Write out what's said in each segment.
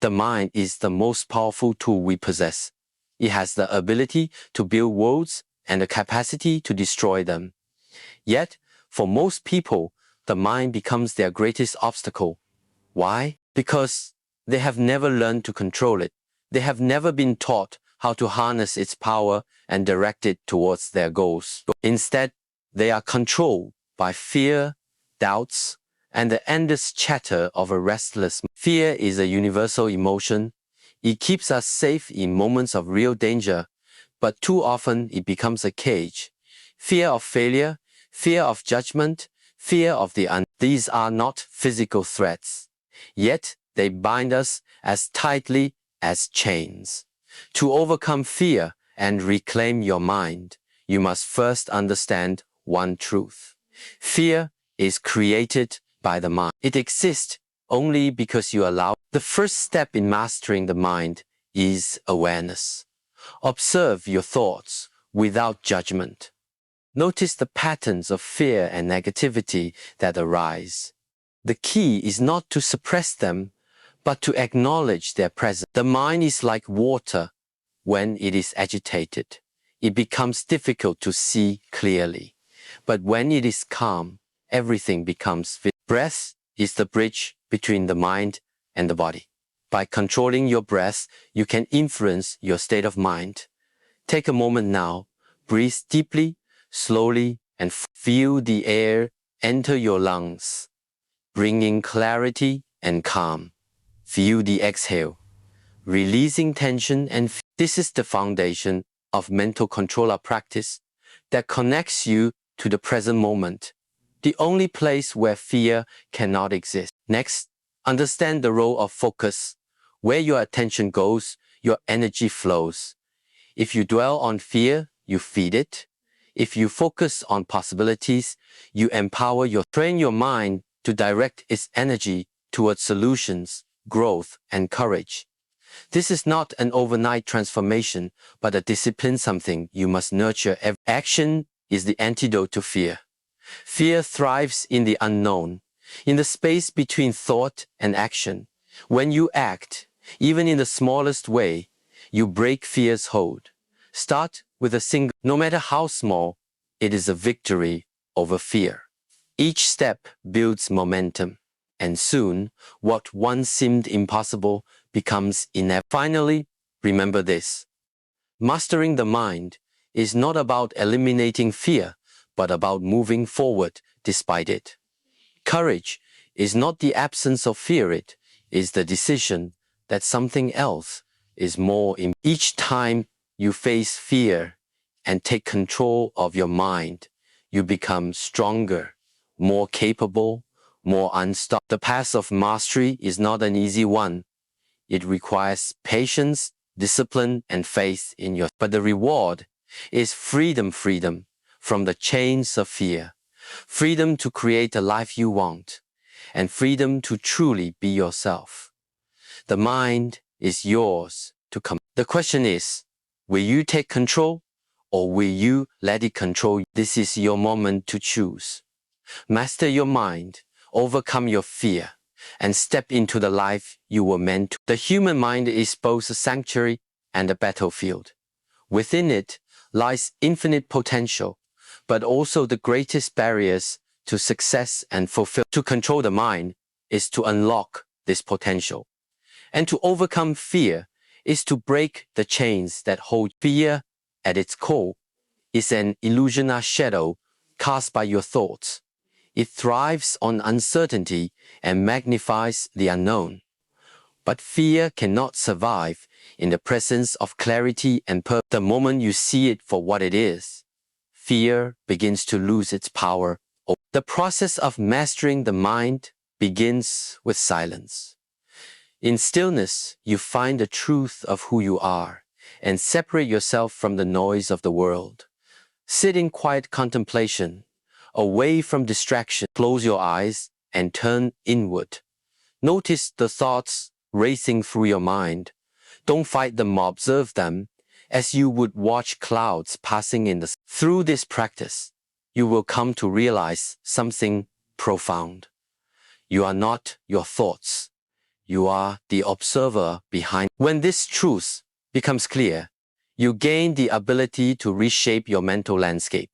The mind is the most powerful tool we possess. It has the ability to build worlds and the capacity to destroy them. Yet, for most people, the mind becomes their greatest obstacle. Why? Because they have never learned to control it. They have never been taught how to harness its power and direct it towards their goals. Instead, they are controlled by fear, doubts, and the endless chatter of a restless mind. Fear is a universal emotion. It keeps us safe in moments of real danger, but too often it becomes a cage. Fear of failure, fear of judgment, fear of the unknown. These are not physical threats, yet they bind us as tightly as chains. To overcome fear and reclaim your mind, you must first understand one truth. Fear is created by the mind. It exists only because you allow. The first step in mastering the mind is awareness. Observe your thoughts without judgment. Notice the patterns of fear and negativity that arise. The key is not to suppress them, but to acknowledge their presence. The mind is like water. When it is agitated, it becomes difficult to see clearly. But when it is calm, everything becomes visible. Breath is the bridge between the mind and the body. By controlling your breath, you can influence your state of mind. Take a moment now, breathe deeply, slowly, and feel the air enter your lungs, bringing clarity and calm. Feel the exhale, releasing tension and fear. This is the foundation of mental controller practice that connects you to the present moment, the only place where fear cannot exist. Next, understand the role of focus. Where your attention goes, your energy flows. If you dwell on fear, you feed it. If you focus on possibilities, you empower train your mind to direct its energy towards solutions, growth, and courage. This is not an overnight transformation, but a discipline, something you must nurture. Action is the antidote to fear. Fear thrives in the unknown, in the space between thought and action. When you act, even in the smallest way, you break fear's hold. Start with a single, no matter how small, it is a victory over fear. Each step builds momentum, and soon, what once seemed impossible becomes inevitable. Finally, remember this. Mastering the mind is not about eliminating fear, but about moving forward despite it. Courage is not the absence of fear, it is the decision that something else is more important. Each time you face fear and take control of your mind, you become stronger, more capable, more unstoppable. The path of mastery is not an easy one. It requires patience, discipline, and faith in yourself. But the reward is freedom from the chains of fear, freedom to create the life you want, and freedom to truly be yourself. The mind is yours to command. The question is, will you take control or will you let it control you? This is your moment to choose. Master your mind, overcome your fear, and step into the life you were meant to. The human mind is both a sanctuary and a battlefield. Within it lies infinite potential, but also the greatest barriers to success and fulfillment. To control the mind is to unlock this potential. And to overcome fear is to break the chains that hold. Fear, at its core, is an illusionary shadow cast by your thoughts. It thrives on uncertainty and magnifies the unknown. But fear cannot survive in the presence of clarity and purpose. The moment you see it for what it is, fear begins to lose its power. The process of mastering the mind begins with silence. In stillness, you find the truth of who you are and separate yourself from the noise of the world. Sit in quiet contemplation, away from distraction. Close your eyes and turn inward. Notice the thoughts racing through your mind. Don't fight them or observe them as you would watch clouds passing in the sky. Through this practice, you will come to realize something profound. You are not your thoughts. You are the observer behind. When this truth becomes clear, you gain the ability to reshape your mental landscape.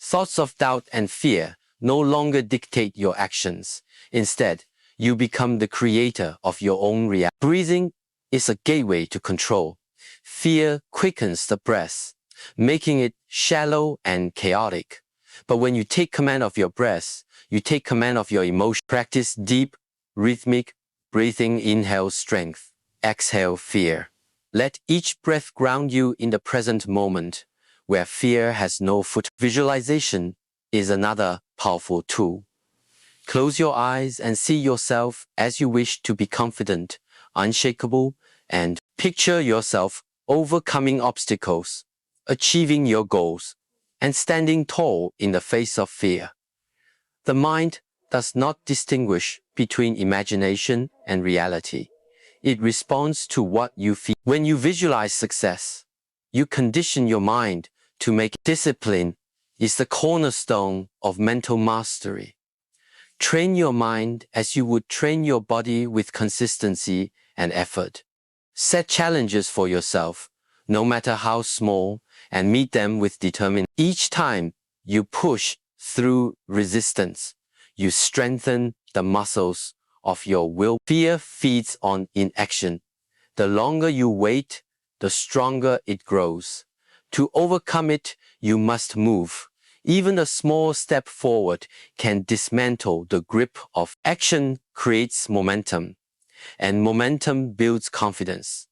Thoughts of doubt and fear no longer dictate your actions. Instead, you become the creator of your own reality. Breathing is a gateway to control. Fear quickens the breath, making it shallow and chaotic. But when you take command of your breath, you take command of your emotion. Practice deep, rhythmic breathing. Inhale strength, exhale fear. Let each breath ground you in the present moment, where fear has no foot. Visualization is another powerful tool. Close your eyes and see yourself as you wish to be confident, unshakable, and picture yourself overcoming obstacles, achieving your goals, and standing tall in the face of fear. The mind does not distinguish between imagination and reality. It responds to what you feel. When you visualize success, you condition your mind to make. Discipline is the cornerstone of mental mastery. Train your mind as you would train your body with consistency and effort. Set challenges for yourself, no matter how small, and meet them with determination. Each time you push through resistance, you strengthen the muscles of your will. Fear feeds on inaction. The longer you wait, the stronger it grows. To overcome it, you must move. Even a small step forward can dismantle the grip of action. Creates momentum, and momentum builds confidence.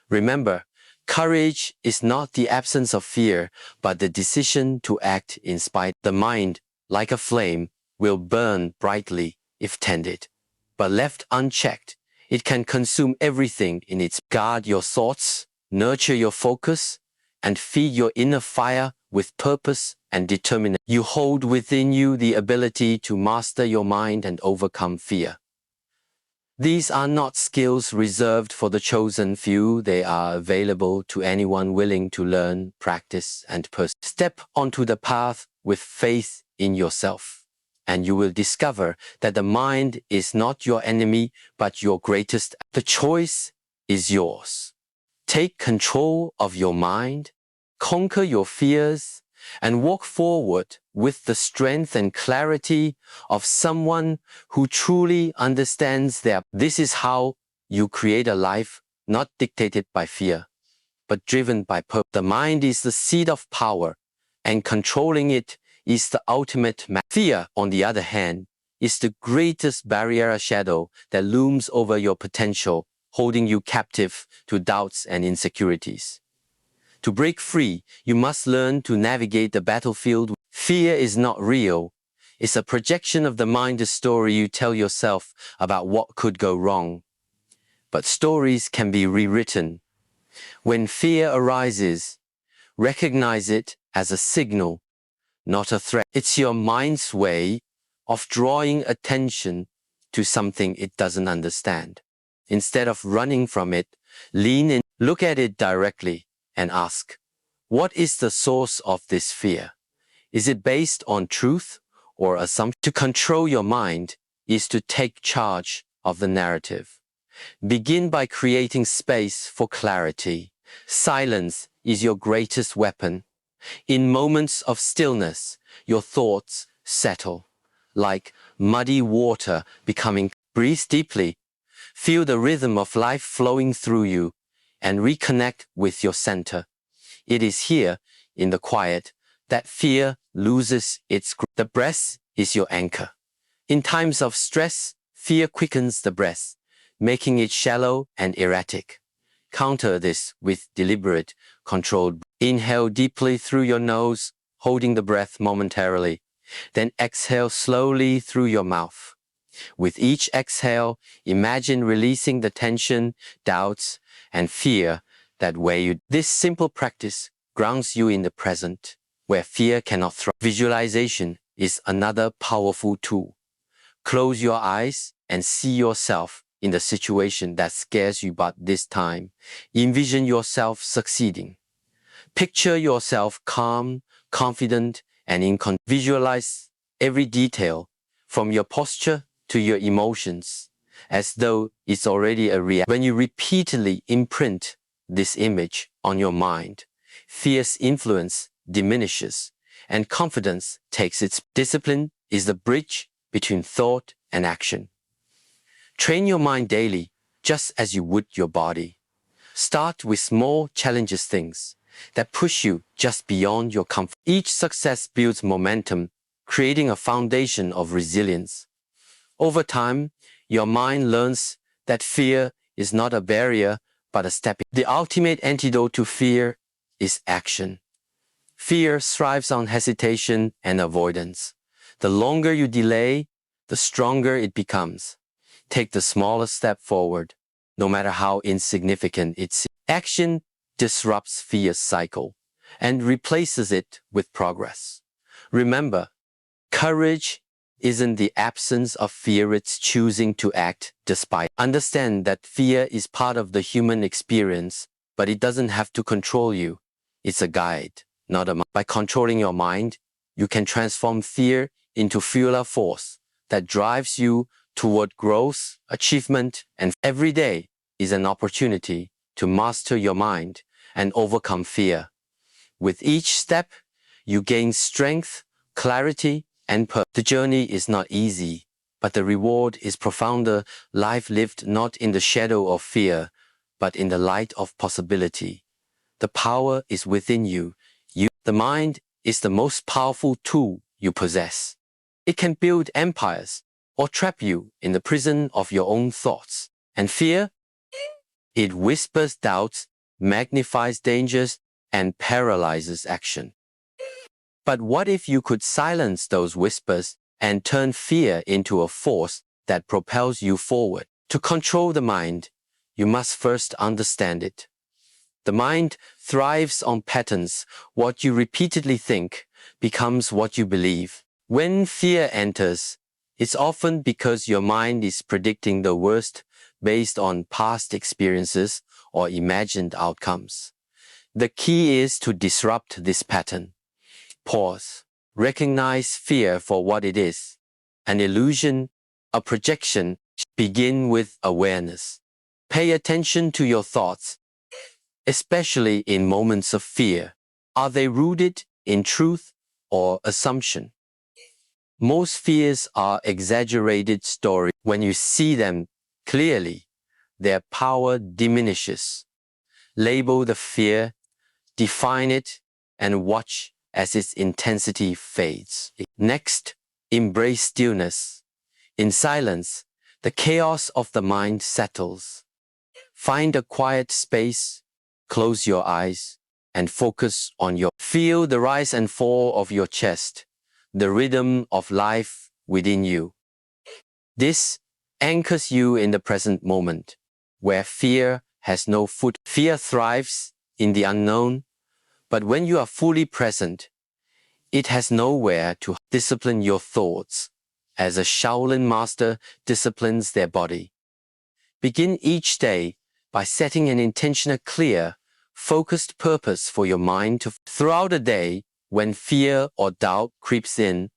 Remember, courage is not the absence of fear, but the decision to act in spite. The mind, like a flame, will burn brightly if tended, but left unchecked, it can consume everything in its. Guard your thoughts, nurture your focus, and feed your inner fire with purpose and determination. You hold within you the ability to master your mind and overcome fear. These are not skills reserved for the chosen few. They are available to anyone willing to learn, practice, and pursue. Step onto the path with faith in yourself, and you will discover that the mind is not your enemy, but your greatest. The choice is yours. Take control of your mind, conquer your fears, and walk forward with the strength and clarity of someone who truly understands their. This is how you create a life not dictated by fear, but driven by purpose. The mind is the seat of power, and controlling it is the ultimate. Fear, on the other hand, is the greatest barrier, a shadow that looms over your potential, holding you captive to doubts and insecurities. To break free, you must learn to navigate the battlefield. Fear is not real. It's a projection of the mind, a story you tell yourself about what could go wrong. But stories can be rewritten. When fear arises, recognize it as a signal, not a threat. It's your mind's way of drawing attention to something it doesn't understand. Instead of running from it, lean in, look at it directly, and ask, what is the source of this fear? Is it based on truth or assumption? To control your mind is to take charge of the narrative. Begin by creating space for clarity. Silence is your greatest weapon. In moments of stillness, your thoughts settle, like muddy water becoming. Breathe deeply. Feel the rhythm of life flowing through you, and reconnect with your center. It is here, in the quiet, that fear loses its grip. The breath is your anchor. In times of stress, fear quickens the breath, making it shallow and erratic. Counter this with deliberate, controlled. Inhale deeply through your nose, holding the breath momentarily. Then exhale slowly through your mouth. With each exhale, imagine releasing the tension, doubts, and fear that weigh you. This simple practice grounds you in the present, where fear cannot thrive. Visualization is another powerful tool. Close your eyes and see yourself in the situation that scares you, but this time, envision yourself succeeding. Picture yourself calm, confident, and in control. Visualize every detail, from your posture to your emotions. as though it's already a reality. When you repeatedly imprint this image on your mind, fear's influence diminishes and confidence takes its. Discipline is the bridge between thought and action. Train your mind daily, just as you would your body. Start with small challenges, things that push you just beyond your comfort. Each success builds momentum, creating a foundation of resilience. Over time, your mind learns that fear is not a barrier, but a stepping. The ultimate antidote to fear is action. Fear thrives on hesitation and avoidance. The longer you delay, the stronger it becomes. Take the smallest step forward, no matter how insignificant it seems. Action disrupts fear's cycle and replaces it with progress. Remember, courage isn't the absence of fear, it's choosing to act despite. Understand that fear is part of the human experience, but it doesn't have to control you. It's a guide, not a. By controlling your mind, you can transform fear into fuel force that drives you toward growth, achievement, and every day is an opportunity to master your mind and overcome fear. With each step, you gain strength, clarity, and purpose. The journey is not easy, but the reward is profounder. Life lived not in the shadow of fear, but in the light of possibility. The power is within you. The mind is the most powerful tool you possess. It can build empires or trap you in the prison of your own thoughts. And fear? It whispers doubts, magnifies dangers, and paralyzes action. But what if you could silence those whispers and turn fear into a force that propels you forward? To control the mind, you must first understand it. The mind thrives on patterns. What you repeatedly think becomes what you believe. When fear enters, it's often because your mind is predicting the worst based on past experiences or imagined outcomes. The key is to disrupt this pattern. Pause. Recognize fear for what it is, an illusion, a projection. Begin with awareness. Pay attention to your thoughts, especially in moments of fear. Are they rooted in truth or assumption? Most fears are exaggerated stories. When you see them clearly, their power diminishes. Label the fear, define it, and watch as its intensity fades. Next, embrace stillness. In silence, the chaos of the mind settles. Find a quiet space, close your eyes, and focus on your. Feel the rise and fall of your chest, the rhythm of life within you. This anchors you in the present moment, where fear has no foot. Fear thrives in the unknown, but when you are fully present, it has nowhere to. Discipline your thoughts, as a Shaolin master disciplines their body. Begin each day by setting an intentional, clear, focused purpose for your mind to. Throughout the day, when fear or doubt creeps in,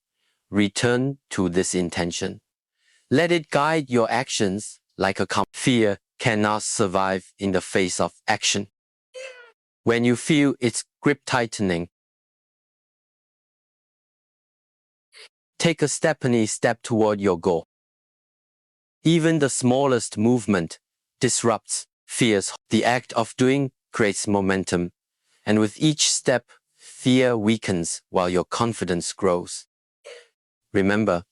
return to this intention. Let it guide your actions like a compass. Fear cannot survive in the face of action. When you feel its grip tightening, take a step toward your goal. Even the smallest movement disrupts fear's. The act of doing creates momentum, and with each step, fear weakens while your confidence grows. Remember,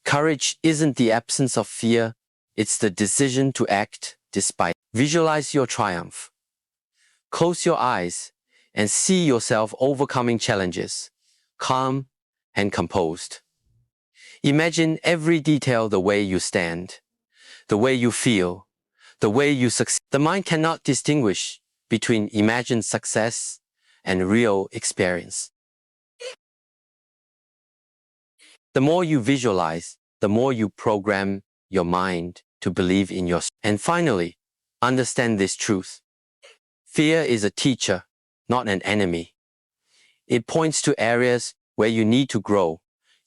courage isn't the absence of fear, it's the decision to act despite. Visualize your triumph. Close your eyes and see yourself overcoming challenges, calm and composed. Imagine every detail: the way you stand, the way you feel, the way you succeed. The mind cannot distinguish between imagined success and real experience. The more you visualize, the more you program your mind to believe in yourself. And finally, understand this truth. Fear is a teacher, not an enemy. It points to areas where you need to grow,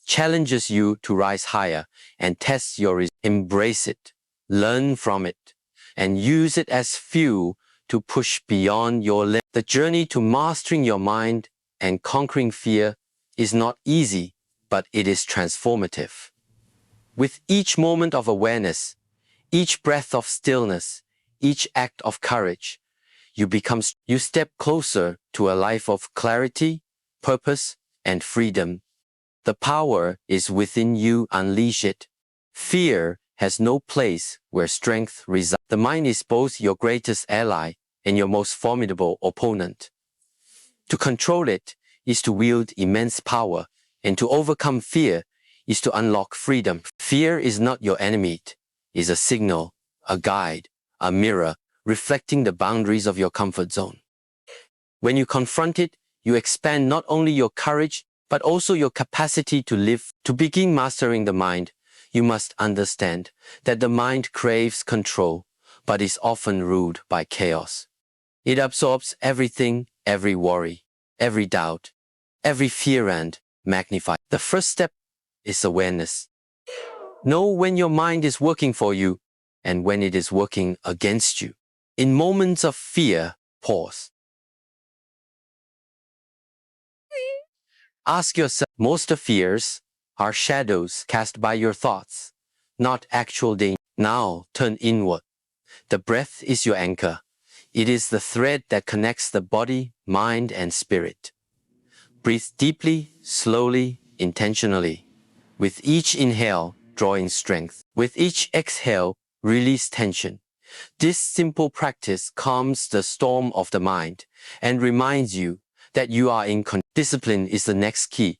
challenges you to rise higher, and tests your resilience. Embrace it. learn from it, and use it as fuel to push beyond your limits. The journey to mastering your mind and conquering fear is not easy, but it is transformative. With each moment of awareness, each breath of stillness, each act of courage, you step closer to a life of clarity, purpose, and freedom. The power is within you. Unleash it. Fear has no place where strength resides. The mind is both your greatest ally and your most formidable opponent. To control it is to wield immense power, and to overcome fear is to unlock freedom. Fear is not your enemy. It is a signal, a guide, a mirror, reflecting the boundaries of your comfort zone. When you confront it, you expand not only your courage, but also your capacity to live. To begin mastering the mind, you must understand that the mind craves control, but is often ruled by chaos. It absorbs everything, every worry, every doubt, every fear, and magnifies. The first step is awareness. Know when your mind is working for you and when it is working against you. In moments of fear, pause. Ask yourself, most of fears are shadows cast by your thoughts, not actual danger. Now turn inward. The breath is your anchor. It is the thread that connects the body, mind, and spirit. Breathe deeply, slowly, intentionally. With each inhale, draw in strength. With each exhale, release tension. This simple practice calms the storm of the mind and reminds you that you are in control. Discipline is the next key.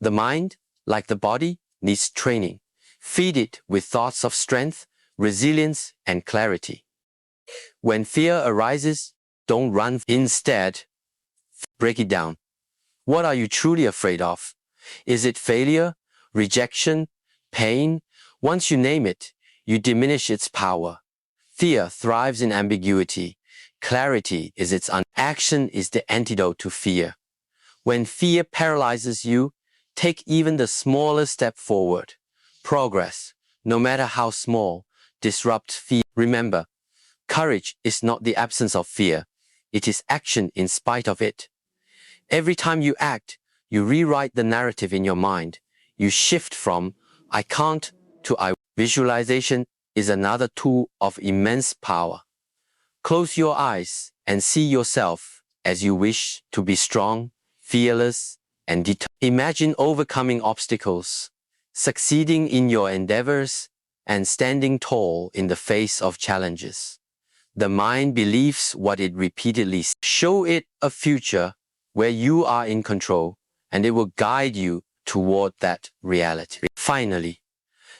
The mind, like the body, needs training. Feed it with thoughts of strength, resilience, and clarity. When fear arises, don't run. Instead, break it down. What are you truly afraid of? Is it failure, rejection, pain? Once you name it, you diminish its power. Fear thrives in ambiguity. Clarity is its action is the antidote to fear. When fear paralyzes you, take even the smallest step forward. Progress, no matter how small, disrupts fear. Remember, courage is not the absence of fear. It is action in spite of it. Every time you act, you rewrite the narrative in your mind. You shift from I can't to I. Visualization is another tool of immense power. Close your eyes and see yourself as you wish to be strong, fearless, and determined. Imagine overcoming obstacles, succeeding in your endeavors, and standing tall in the face of challenges. The mind believes what it repeatedly says. Show it a future where you are in control, and it will guide you toward that reality. Finally,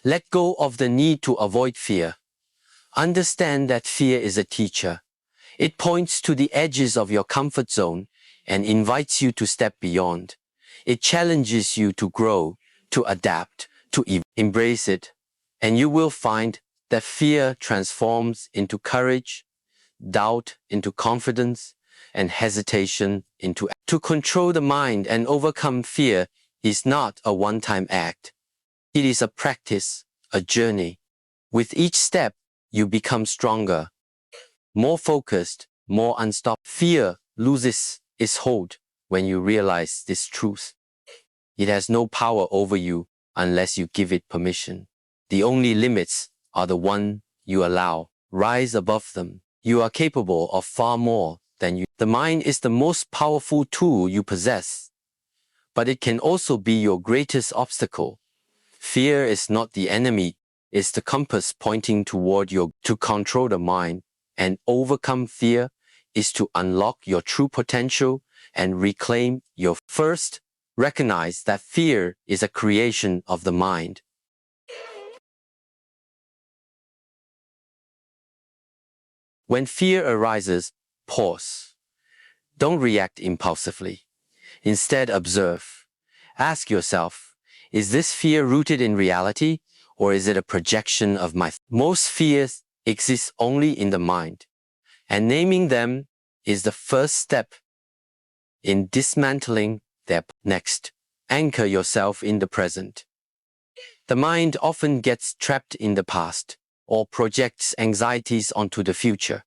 let go of the need to avoid fear. Understand that fear is a teacher. It points to the edges of your comfort zone and invites you to step beyond. It challenges you to grow, to adapt, to embrace it, and you will find that fear transforms into courage, doubt into confidence, and hesitation into action. To control the mind and overcome fear is not a one-time act. It is a practice, a journey. With each step, you become stronger, more focused, more unstoppable. Fear loses its hold when you realize this truth. It has no power over you unless you give it permission. The only limits are the ones you allow. Rise above them. You are capable of far more than you. The mind is the most powerful tool you possess, but it can also be your greatest obstacle. Fear is not the enemy, it's the compass pointing toward you. To control the mind and overcome fear is to unlock your true potential and reclaim your. First, recognize that fear is a creation of the mind. When fear arises, pause. Don't react impulsively. Instead, observe. Ask yourself, is this fear rooted in reality, or is it a projection of my? Most fears exist only in the mind, and naming them is the first step in dismantling their. Next, anchor yourself in the present. The mind often gets trapped in the past, or projects anxieties onto the future.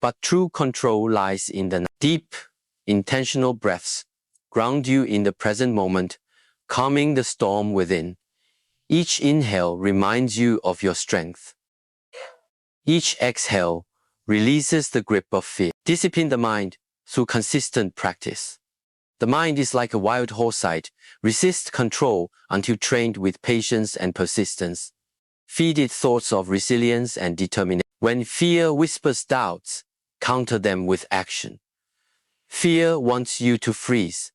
But true control lies in the deep, intentional breaths, ground you in the present moment, calming the storm within. Each inhale reminds you of your strength. Each exhale releases the grip of fear. Discipline the mind through consistent practice. The mind is like a wild horse. Resist control until trained with patience and persistence. Feed it thoughts of resilience and determination. When fear whispers doubts, counter them with action. Fear wants you to freeze.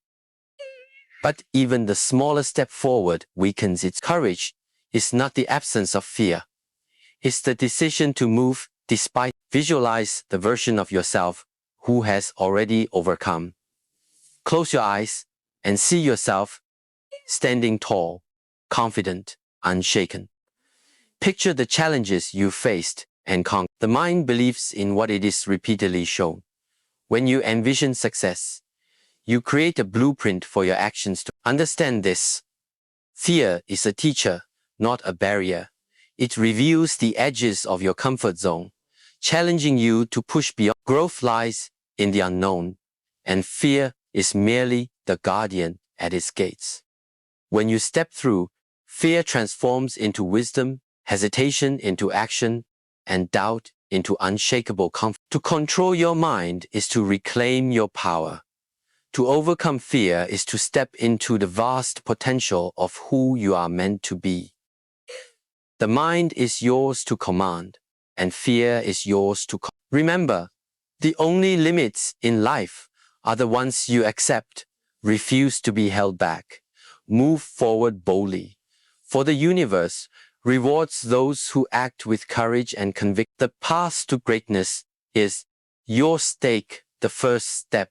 But even the smallest step forward weakens its courage. It's not the absence of fear. It's the decision to move despite. Visualize the version of yourself who has already overcome. Close your eyes and see yourself standing tall, confident, unshaken. Picture the challenges you faced and conquered. The mind believes in what it is repeatedly shown. When you envision success, you create a blueprint for your actions to understand this. Fear is a teacher, not a barrier. It reveals the edges of your comfort zone, challenging you to push beyond. Growth lies in the unknown, and fear is merely the guardian at its gates. When you step through, fear transforms into wisdom, hesitation into action, and doubt into unshakable confidence. To control your mind is to reclaim your power. To overcome fear is to step into the vast potential of who you are meant to be. The mind is yours to command, and fear is yours to conquer. Remember, the only limits in life are the ones you accept. Refuse to be held back. Move forward boldly. For the universe rewards those who act with courage and conviction. The path to greatness is your stake, the first step